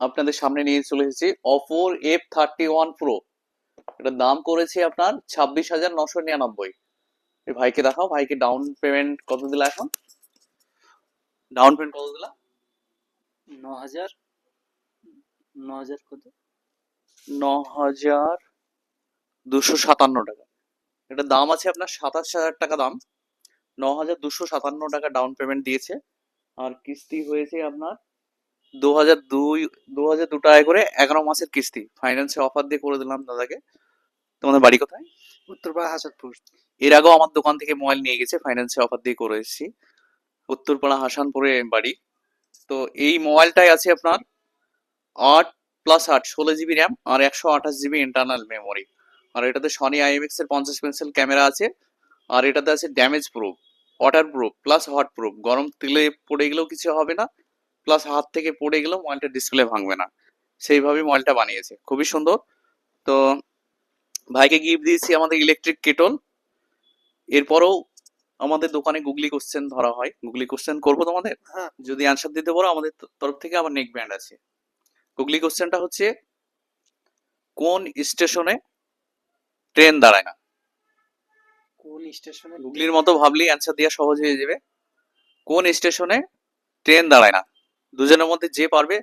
আপনাদের সামনে নিয়ে চলে এসেছি অপোর F31 Pro। এটার দাম করেছে আপনার 26,999। এই ভাইকে দেখাও, ভাইকে ডাউন পেমেন্ট কত দিলা? এখন ডাউন পেমেন্ট কত দিলা? 9,000 9,000 কত? 9,257 টাকা। এটার দাম আছে আপনার 27,000 টাকা দাম। 9,257 টাকা ডাউন পেমেন্ট দিয়েছে। আর কিস্তি হয়েছে আপনার 2,200 টাকা করে 11 মাসের কিস্তি। ফাইন্যান্সে অফার দিয়ে করে দিলাম দাদাকে। তোমাদের বাড়ি কোথায়? উত্তরপাড়া হাসতপুর। এর আগেও আমার দোকান থেকে মোবাইল নিয়ে গেছে, ফাইন্যান্সে অফার দিয়ে করে এসেছি। উত্তরপাড়া হাসানপুরে বাড়ি। তো এই মোবাইলটাই আছে আপনার 8+8 16 জিবি র্যাম আর 128 জিবি ইন্টারনাল মেমোরি। আর এটাতে সনি IMX এর 50 মেগাপিক্সেল ক্যামেরা আছে। আর এটাতে আছে damage proof, water proof plus hot proof. গরম তেলে পড়ে গেলেও কিছু হবে না, প্লাস হাত থেকে পড়ে গেলেও মোবাইলটা ডিসপ্লে ভাঙবে না। সেইভাবে মোবাইলটা বানিয়েছে, খুবই সুন্দর। তো ভাইকে গিফট দিয়েছি আমাদের ইলেকট্রিক কেটল। এরপরও আমাদের দোকানে গুগলি কোশ্চেন ধরা হয়, গুগলি কোশ্চেন করবো তোমাদের। হ্যাঁ। যদি অ্যান্সার দিতে পারো আমাদের তরফ থেকে আবার নেক ব্যান্ড আছে। গুগলি কোশ্চেনটা হচ্ছে, কোন স্টেশনে ট্রেন দাঁড়ায় না? কোন স্টেশনে? গুগলির মতো ভাবলেই অ্যান্সার দেওয়া সহজ হয়ে যাবে। কোন স্টেশনে ট্রেন দাঁড়ায় না? দুজনের মধ্যে যে পারবে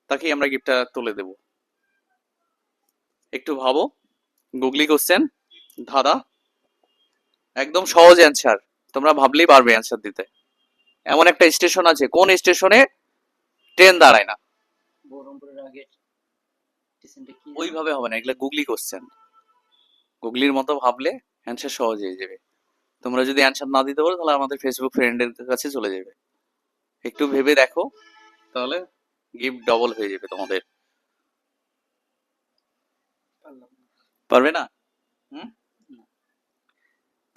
তাকেই আমরা গিফটটা তুলে দেব। একটু ভাবো। গুগলি কোশ্চেন ধাঁধা, একদম সহজ অ্যান্সার, তোমরা ভাবলেই পারবে অ্যান্সার দিতে। এমন একটা স্টেশন আছে, কোন স্টেশনে ট্রেন দাঁড়ায় না? বহরমপুরের আগে স্টেশনটা কি? ওইভাবে হবে না, এগুলো গুগলি কোশ্চেন। গুগলির মতো ভাবলে অ্যান্সার সহজ হয়ে যাবে। তোমরা যদি অ্যান্সার না দিতে পারো তাহলে আমাদের ফেসবুক ফ্রেন্ডের কাছে চলে যাবে। একটু ভেবে দেখো, তাহলে গিফট ডবল হয়ে যাবে তোমাদের। পারলাম না। পারবে না? হুম।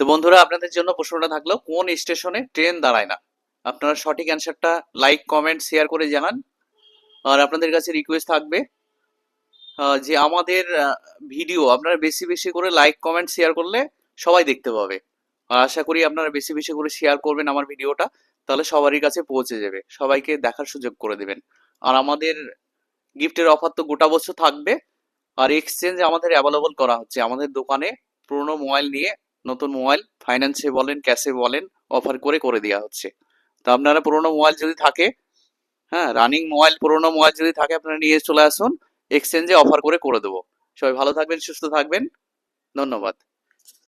তো বন্ধুরা, আপনাদের জন্য প্রশ্নটা থাকলো, কোন স্টেশনে ট্রেন দাঁড়ায় না? আপনারা সঠিক অ্যান্সারটা লাইক কমেন্ট শেয়ার করে জানান। আর আপনাদের কাছে রিকোয়েস্ট থাকবে যে আমাদের ভিডিও আপনারা বেশি বেশি করে লাইক কমেন্ট শেয়ার করলে সবাই দেখতে পাবে। আর আশা করি আপনারা বেশি বেশি করে শেয়ার করবেন আমার ভিডিওটা, তাহলে সবারই কাছে পৌঁছে যাবে, সবাইকে দেখার সুযোগ করে দেবেন। আর আমাদের গিফটের অফার তো গোটা বছর থাকবে। আর এক্সচেঞ্জ আমাদের অ্যাভেলেবল করা হচ্ছে আমাদের দোকানে। পুরোনো মোবাইল নিয়ে নতুন মোবাইল ফাইন্যান্সে বলেন ক্যাশে বলেন অফার করে করে দেওয়া হচ্ছে। তো আপনারা পুরোনো মোবাইল যদি থাকে, হ্যাঁ রানিং মোবাইল পুরোনো মোবাইল যদি থাকে আপনারা নিয়ে চলে আসুন, এক্সচেঞ্জে অফার করে করে দেবো। সবাই ভালো থাকবেন, সুস্থ থাকবেন, ধন্যবাদ।